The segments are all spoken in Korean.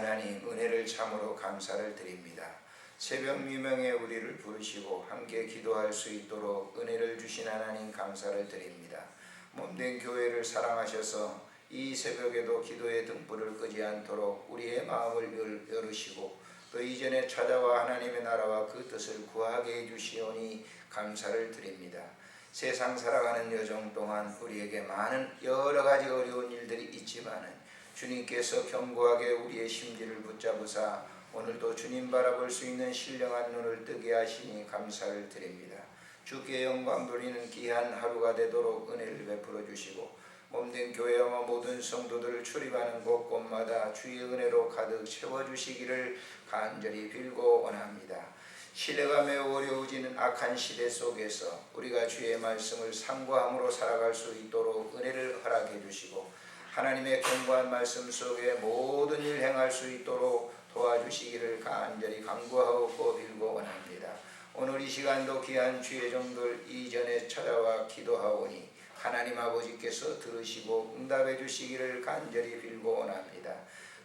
하나님, 은혜를 참으로 감사를 드립니다. 새벽 미명에 우리를 부르시고 함께 기도할 수 있도록 은혜를 주신 하나님 감사를 드립니다. 몸된 교회를 사랑하셔서 이 새벽에도 기도의 등불을 끄지 않도록 우리의 마음을 열으시고 또 이전에 찾아와 하나님의 나라와 그 뜻을 구하게 해주시오니 감사를 드립니다. 세상 살아가는 여정 동안 우리에게 많은 여러 가지 어려운 일들이 있지만은 주님께서 견고하게 우리의 심지를 붙잡으사 오늘도 주님 바라볼 수 있는 신령한 눈을 뜨게 하시니 감사를 드립니다. 주께 영광 돌리는 귀한 하루가 되도록 은혜를 베풀어 주시고 몸된 교회와 모든 성도들을 출입하는 곳곳마다 주의 은혜로 가득 채워주시기를 간절히 빌고 원합니다. 시대가 매우 어려워지는 악한 시대 속에서 우리가 주의 말씀을 상고함으로 살아갈 수 있도록 은혜를 허락해 주시고 하나님의 견고한 말씀 속에 모든 일 행할 수 있도록 도와주시기를 간절히 간구하고 빌고 원합니다. 오늘 이 시간도 귀한 주의 종들 이전에 찾아와 기도하오니 하나님 아버지께서 들으시고 응답해 주시기를 간절히 빌고 원합니다.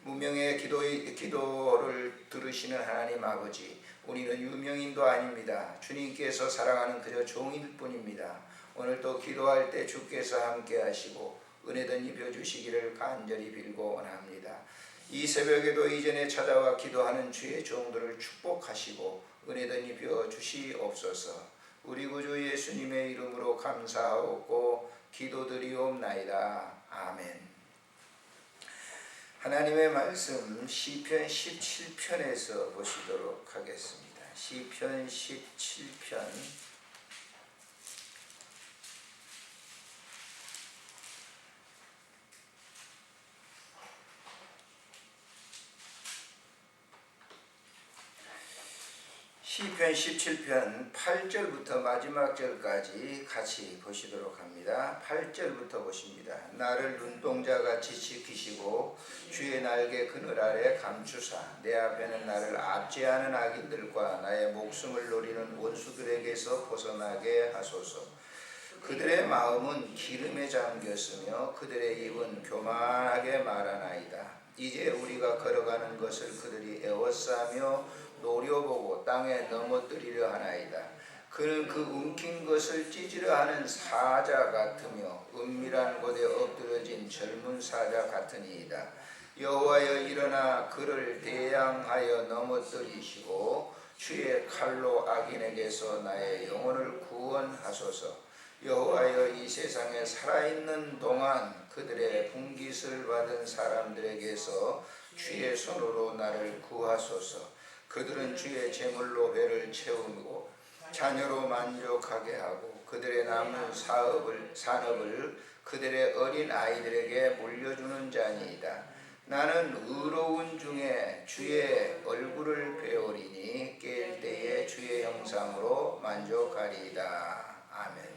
무명의 기도를 들으시는 하나님 아버지, 우리는 유명인도 아닙니다. 주님께서 사랑하는 그저 종일 뿐입니다. 오늘도 기도할 때 주께서 함께 하시고 은혜든 입혀 주시기를 간절히 빌고 원합니다. 이 새벽에도 이전에 찾아와 기도하는 주의 종들을 축복하시고 은혜든 입혀 주시옵소서. 우리 구주 예수님의 이름으로 감사하옵고 기도드리옵나이다. 아멘. 하나님의 말씀 시편 17편에서 보시도록 하겠습니다. 시편 17편 시편 17편 8절부터 마지막 절까지 같이 보시도록 합니다. 8절부터 보십니다. 나를 눈동자같이 지키시고 주의 날개 그늘 아래 감추사 내 앞에는 나를 압제하는 악인들과 나의 목숨을 노리는 원수들에게서 벗어나게 하소서. 그들의 마음은 기름에 잠겼으며 그들의 입은 교만하게 말하나이다. 이제 우리가 걸어가는 것을 그들이 애워싸며 노려보고 땅에 넘어뜨리려 하나이다. 그는 그 움킨 것을 찢으려 하는 사자 같으며 은밀한 곳에 엎드러진 젊은 사자 같으니이다. 여호와여 일어나 그를 대항하여 넘어뜨리시고 주의 칼로 악인에게서 나의 영혼을 구원하소서. 여호와여 이 세상에 살아있는 동안 그들의 분깃을 받은 사람들에게서 주의 손으로 나를 구하소서. 그들은 주의 제물로 배를 채우고 자녀로 만족하게 하고 그들의 남은 산업을 그들의 어린 아이들에게 물려주는 자니이다. 나는 의로운 중에 주의 얼굴을 배우리니 깰 때에 주의 형상으로 만족하리이다. 아멘.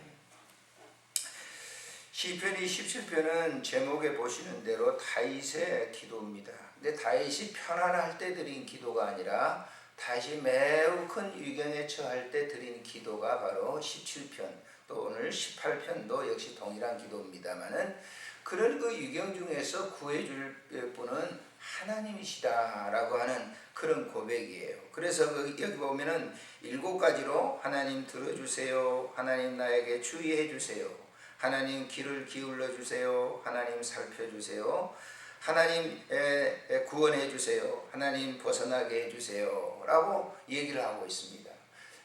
시편 27편은 제목에 보시는 대로 다윗의 기도입니다. 근데 다윗이 편안할 때 드린 기도가 아니라 다윗이 매우 큰 위경에 처할 때 드린 기도가 바로 17편, 또 오늘 18편도 역시 동일한 기도입니다만은 그런 그 위경 중에서 구해줄 분은 하나님이시다라고 하는 그런 고백이에요. 그래서 여기 보면은 7가지로 하나님 들어주세요, 하나님 나에게 주의해 주세요, 하나님 귀를 기울여 주세요, 하나님 살펴주세요, 하나님 구원해 주세요, 하나님 벗어나게 해 주세요 라고 얘기를 하고 있습니다.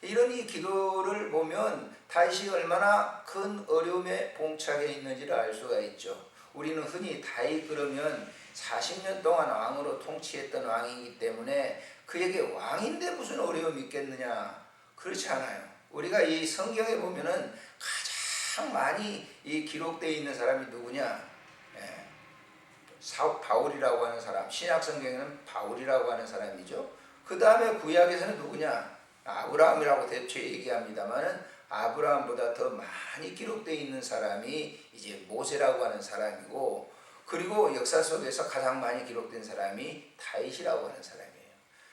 이런 이 기도를 보면 다윗이 얼마나 큰 어려움에 봉착해 있는지를 알 수가 있죠. 우리는 흔히 다윗 그러면 40년 동안 왕으로 통치했던 왕이기 때문에 그에게 왕인데 무슨 어려움이 있겠느냐, 그렇지 않아요. 우리가 이 성경에 보면은 가장 많이 이 기록되어 있는 사람이 누구냐? 바울이라고 하는 사람, 신약 성경에는 바울이라고 하는 사람이죠. 그 다음에 구약에서는 누구냐? 아브라함이라고 대체 얘기합니다만은 아브라함보다 더 많이 기록되어 있는 사람이 이제 모세라고 하는 사람이고, 그리고 역사 속에서 가장 많이 기록된 사람이 다윗이라고 하는 사람이에요.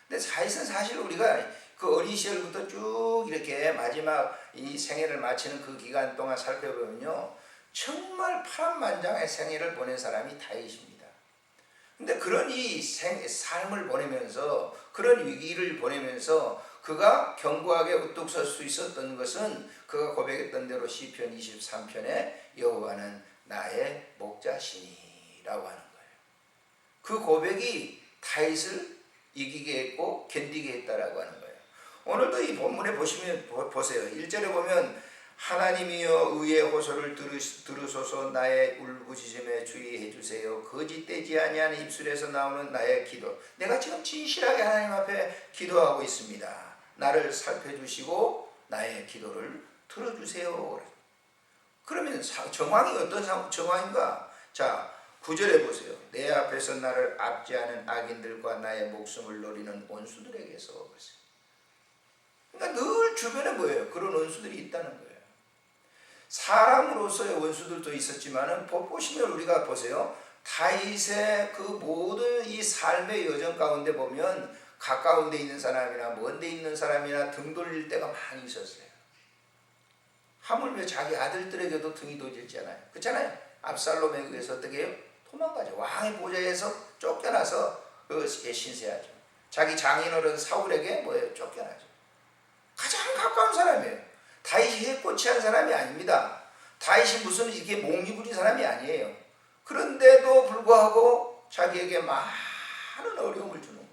근데 다윗은 사실 우리가 그 어린 시절부터 쭉 이렇게 마지막 이 생애를 마치는 그 기간 동안 살펴보면요, 정말 파란만장의 생애를 보낸 사람이 다윗입니다. 근데 그런 이 삶을 보내면서 그런 위기를 보내면서 그가 견고하게 우뚝 설 수 있었던 것은 그가 고백했던 대로 시편 23편에 여호와는 나의 목자시니라고 하는 거예요. 그 고백이 다윗을 이기게 했고 견디게 했다라고 하는 거예요. 오늘도 이 본문에 보시면 보세요. 1절에 보면 하나님이여 의의 호소를 들으소서 나의 울부짖음에 주의해 주세요. 거짓되지 아니한 입술에서 나오는 나의 기도. 내가 지금 진실하게 하나님 앞에 기도하고 있습니다. 나를 살펴주시고 나의 기도를 들어주세요. 그러면 정황이 어떤 정황인가? 자, 9절에 보세요. 내 앞에서 나를 압제하는 악인들과 나의 목숨을 노리는 원수들에게서. 그러니까 늘 주변에 뭐예요? 그런 원수들이 있다는 거예요. 사람으로서의 원수들도 있었지만은 보시면 우리가 보세요. 다윗의 그 모든 이 삶의 여정 가운데 보면 가까운 데 있는 사람이나 먼 데 있는 사람이나 등 돌릴 때가 많이 있었어요. 하물며 자기 아들들에게도 등이 돌렸잖아요. 그렇잖아요. 압살롬에 의해서 어떻게 해요? 도망가죠. 왕의 보좌에서 쫓겨나서 신세하죠. 자기 장인어른 사울에게 뭐예요? 쫓겨나죠. 가장 가까운 사람이에요. 다윗이 해코치한 사람이 아닙니다. 다윗이 무슨 이렇게 몽리 부린 사람이 아니에요. 그런데도 불구하고 자기에게 많은 어려움을 주는 거예요.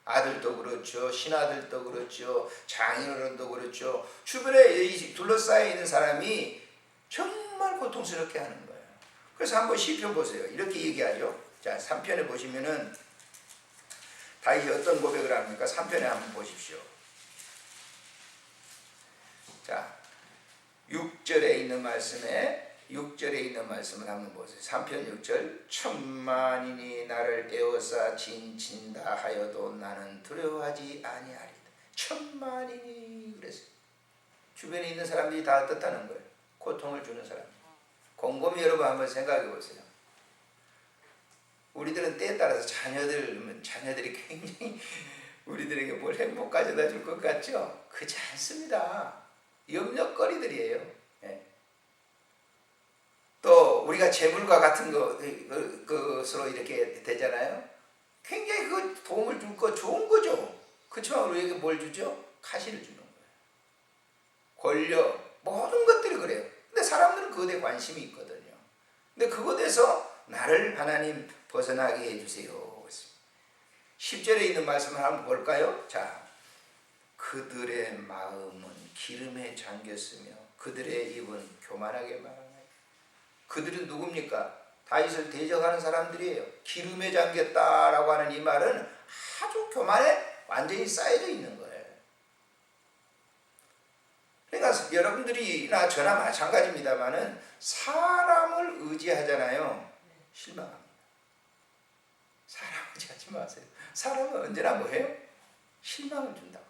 아들도 그렇죠. 신하들도 그렇죠. 장인어른도 그렇죠. 주변에 둘러싸여 있는 사람이 정말 고통스럽게 하는 거예요. 그래서 한번 시편 보세요. 이렇게 얘기하죠. 자, 3편에 보시면은 다윗이 어떤 고백을 합니까? 3편에 한번 보십시오. 자, 6절에 있는 말씀을 한번 보세요. 3편 6절 천만인이 나를 에워싸 진친다 하여도 나는 두려워하지 아니하리다. 천만인이 그랬어요. 주변에 있는 사람들이 다 어떻다는 거예요? 고통을 주는 사람. 곰곰이 여러분 한번 생각해 보세요. 우리들은 때에 따라서 자녀들이 굉장히 우리들에게 뭘 행복 가져다 줄 것 같죠? 그렇지 않습니다. 염려거리들이에요. 예. 또 우리가 재물과 같은 것으로 이렇게 되잖아요. 굉장히 그 도움을 줄 거 좋은 거죠. 그렇지만 우리에게 뭘 주죠? 가시를 주는 거예요. 권력, 모든 것들이 그래요. 근데 사람들은 그것에 관심이 있거든요. 근데 그것에서 나를 하나님 벗어나게 해주세요. 10절에 있는 말씀을 한번 볼까요? 자, 그들의 마음은 기름에 잠겼으며 그들의 입은 교만하게 말하나요. 그들은 누굽니까? 다윗을 대적하는 사람들이에요. 기름에 잠겼다라고 하는 이 말은 아주 교만에 완전히 쌓여져 있는 거예요. 그러니까 여러분들이나 저나 마찬가지입니다만은 사람을 의지하잖아요. 실망합니다. 사람 의지하지 마세요. 사람은 언제나 뭐해요? 실망을 준다고.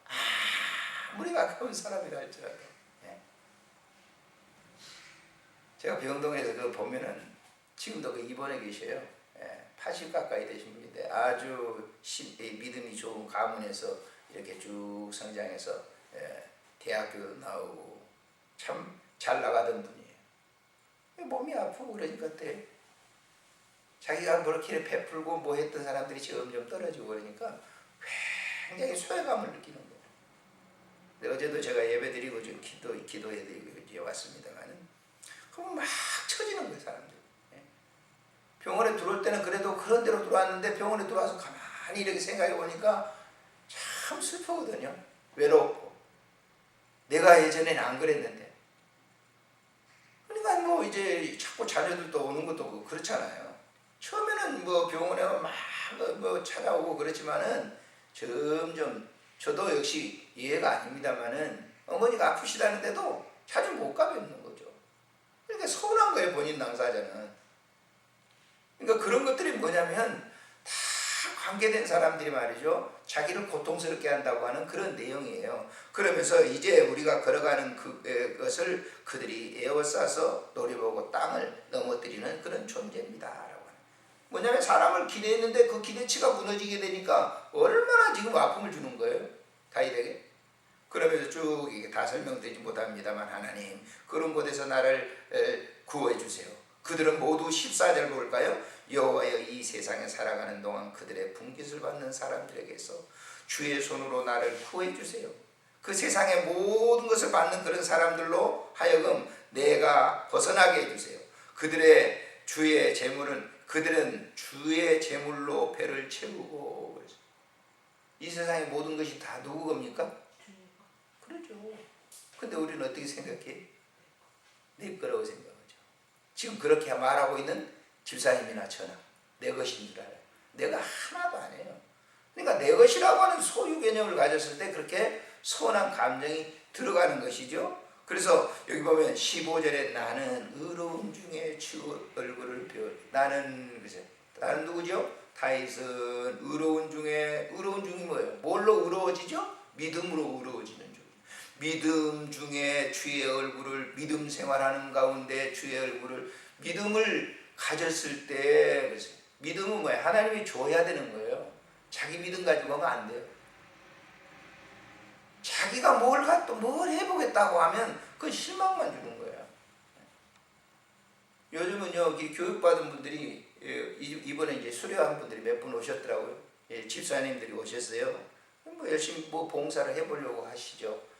아무리 가까운 사람이라 할지라도. 제가 병동에서 그거 보면은 지금도 그 입원해 계셔요. 80 가까이 되신 분인데 아주 믿음이 좋은 가문에서 이렇게 쭉 성장해서 대학교도 나오고 참 잘 나가던 분이에요. 몸이 아프고 그러니까 그때 자기가 그렇게 베풀고 뭐 했던 사람들이 점점 떨어지고 그러니까 굉장히 소외감을 느끼는 거예요. 근데 어제도 제가 예배드리고 좀 기도해드리고 이제 왔습니다만은 그러면 막 처지는 거예요, 사람들. 병원에 들어올 때는 그래도 그런 대로 들어왔는데 병원에 들어와서 가만히 이렇게 생각해 보니까 참 슬프거든요. 외롭고. 내가 예전에는 안 그랬는데. 그러니까 뭐 이제 자꾸 자녀들도 오는 것도 그렇잖아요. 처음에는 뭐 병원에 막 뭐 찾아오고 그렇지만은 점점 저도 역시 이해가 아닙니다만은 어머니가 아프시다는데도 자주 못 가뵙는 거죠. 그러니까 서운한 거예요, 본인 당사자는. 그러니까 그런 것들이 뭐냐면 다 관계된 사람들이 말이죠. 자기를 고통스럽게 한다고 하는 그런 내용이에요. 그러면서 이제 우리가 걸어가는 그것을 그들이 에워싸서 노려보고 땅을 넘어뜨리는 그런 존재입니다. 뭐냐면 사람을 기대했는데 그 기대치가 무너지게 되니까 얼마나 지금 아픔을 주는 거예요. 다윗에게. 그러면서 쭉 이게 다 설명되지 못합니다만 하나님 그런 곳에서 나를 구해 주세요. 그들은 모두 14절 볼까요? 여호와여, 이 세상에 살아가는 동안 그들의 분깃을 받는 사람들에게서 주의 손으로 나를 구해 주세요. 그 세상의 모든 것을 받는 그런 사람들로 하여금 내가 벗어나게 해주세요. 그들의 주의 재물은, 그들은 주의 재물로 배를 채우고, 이 세상의 모든 것이 다 누구 겁니까? 그러죠. 근데 우리는 어떻게 생각해? 내 거라고 생각하죠. 지금 그렇게 말하고 있는 집사님이나 저나 내 것인 줄 알아요. 내가 하나도 아니에요. 그러니까 내 것이라고 하는 소유 개념을 가졌을 때 그렇게 서운한 감정이 들어가는 것이죠. 그래서 여기 보면 15절에 나는 의로움 중에 주 얼굴을 배울, 나는 누구죠? 다윗은 의로운 중이 뭐예요? 뭘로 의로워지죠? 믿음으로 의로워지는 중. 믿음 중에 주의 얼굴을, 믿음 생활하는 가운데 주의 얼굴을, 믿음을 가졌을 때, 믿음은 뭐예요? 하나님이 줘야 되는 거예요. 자기 믿음 가지고 하면 안 돼요. 자기가 뭘 해보겠다고 하면 그건 실망만 주는 거예요. 요즘은요, 교육받은 분들이, 이번에 이제 수료한 분들이 몇 분 오셨더라고요. 예, 집사님들이 오셨어요. 열심히 봉사를 해보려고 하시죠.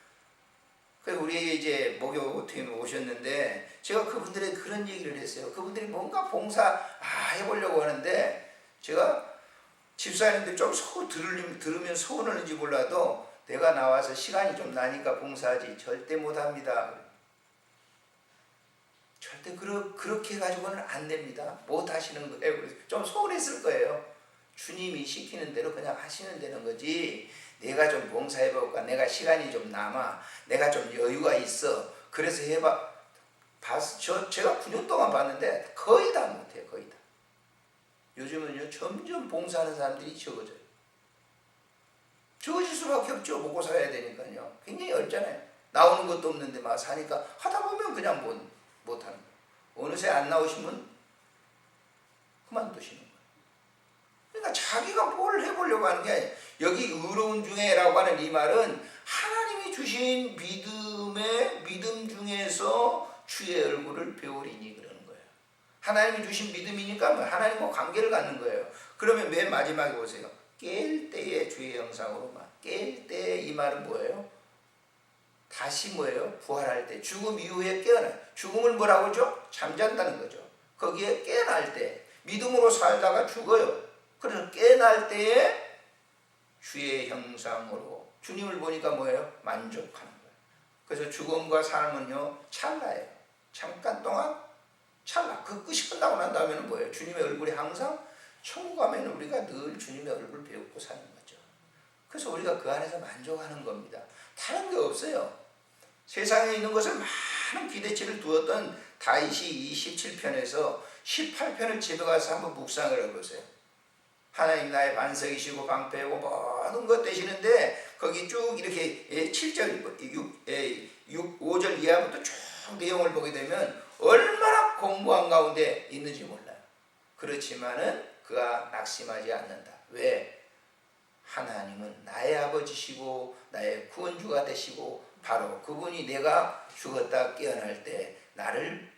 그래서 우리 이제 목요팀 오셨는데, 제가 그분들의 그런 얘기를 했어요. 그분들이 뭔가 봉사 해보려고 하는데, 제가 집사님들 좀 들으면 서운하는지 몰라도, 내가 나와서 시간이 좀 나니까 봉사하지 절대 못합니다. 절대 그렇게 가지고는 안 됩니다. 못 하시는 거예요. 그래서 좀 서운했을 거예요. 주님이 시키는 대로 그냥 하시면 되는 거지, 내가 좀 봉사해볼까, 내가 시간이 좀 남아, 내가 좀 여유가 있어, 그래서 해봐. 제가 9년 동안 봤는데 거의 다 못해요. 거의 다. 요즘은요, 점점 봉사하는 사람들이 적어져요. 적어질 수밖에 없죠. 먹고 살아야 되니까요. 굉장히 어렵잖아요. 나오는 것도 없는데 막 사니까 하다 보면 그냥 못하는 거예요. 어느새 안 나오시면 그만두시는 거예요. 그러니까 자기가 뭘 해보려고 하는 게 아니에요. 여기 의로운 중에라고 하는 이 말은 하나님이 주신 믿음 중에서 주의 얼굴을 배우리니 그러는 거예요. 하나님이 주신 믿음이니까 하나님과 관계를 갖는 거예요. 그러면 맨 마지막에 보세요. 깰 때의 주의 형상으로만. 깰 때 이 말은 뭐예요? 다시 뭐예요? 부활할 때. 죽음 이후에 깨어나요. 죽음을 뭐라고 하죠? 잠잔다는 거죠. 거기에 깨어날 때. 믿음으로 살다가 죽어요. 그래서 깨어날 때에 주의 형상으로 주님을 보니까 뭐예요? 만족하는 거예요. 그래서 죽음과 삶은요, 찰나예요. 잠깐 동안 찰나. 그 끝이 끝나고 난 다음에는 뭐예요? 주님의 얼굴이 항상, 천국 가면 우리가 늘 주님의 얼굴을 배우고 사는 거죠. 그래서 우리가 그 안에서 만족하는 겁니다. 다른 게 없어요. 세상에 있는 것을 많은 기대치를 두었던 다윗이 27편에서 18편을 집에 가서 한번 묵상을 해보세요. 하나님 나의 반석이시고 방패이고 모든 것 되시는데, 거기 쭉 이렇게 7절, 5절 이하부터 쭉 내용을 보게 되면 얼마나 공부한 가운데 있는지 몰라요. 그렇지만은 그가 낙심하지 않는다. 왜? 하나님은 나의 아버지시고 나의 구원주가 되시고, 바로 그분이 내가 죽었다 깨어날 때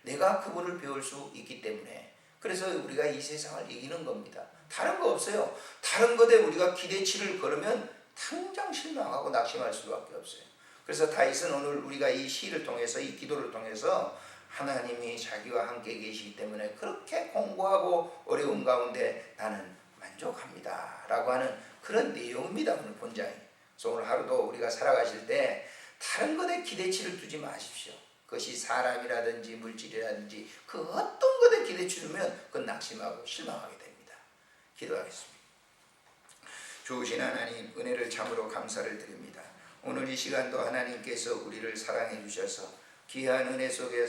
내가 그분을 배울 수 있기 때문에, 그래서 우리가 이 세상을 이기는 겁니다. 다른 거 없어요. 다른 것에 우리가 기대치를 걸으면 당장 실망하고 낙심할 수밖에 없어요. 그래서 다윗은 오늘 우리가 이 시를 통해서, 이 기도를 통해서 하나님이 자기와 함께 계시기 때문에 그렇게 공고하고 어려운 가운데 나는 만족합니다 라고 하는 그런 내용입니다. 오늘 본장이. 그래서 오늘 하루도 우리가 살아가실 때 다른 것에 기대치를 두지 마십시오. 그것이 사람이라든지 물질이라든지 그 어떤 것에 기대치 두면 그건 낙심하고 실망하게 됩니다. 기도하겠습니다. 좋으신 하나님, 은혜를 참으로 감사를 드립니다. 오늘 이 시간도 하나님께서 우리를 사랑해 주셔서 귀한 은혜 속에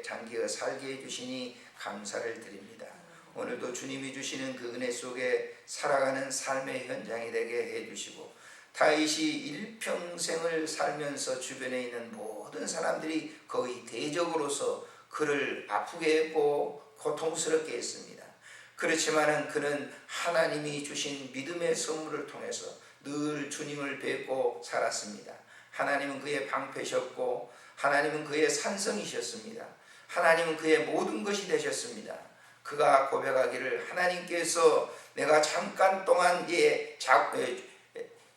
잠기어 살게 해주시니 감사를 드립니다. 오늘도 주님이 주시는 그 은혜 속에 살아가는 삶의 현장이 되게 해주시고, 다윗이 일평생을 살면서 주변에 있는 모든 사람들이 거의 대적으로서 그를 아프게 했고 고통스럽게 했습니다. 그렇지만은 그는 하나님이 주신 믿음의 선물을 통해서 늘 주님을 뵙고 살았습니다. 하나님은 그의 방패셨고, 하나님은 그의 산성이셨습니다. 하나님은 그의 모든 것이 되셨습니다. 그가 고백하기를 하나님께서 내가 잠깐 동안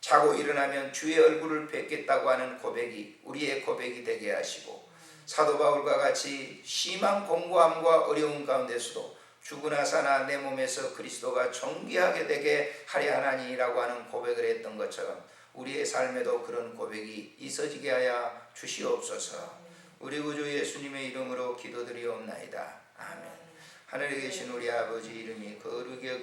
자고 일어나면 주의 얼굴을 뵙겠다고 하는 고백이 우리의 고백이 되게 하시고, 사도 바울과 같이 심한 공고함과 어려움 가운데서도 죽으나 사나 내 몸에서 그리스도가 존귀하게 되게 하려 하나니라고 하는 고백을 했던 것처럼 우리의 삶에도 그런 고백이 있어지게 하여 주시옵소서. 우리 구주 예수님의 이름으로 기도드리옵나이다. 아멘. 하늘에 계신 우리 아버지, 이름이 거룩히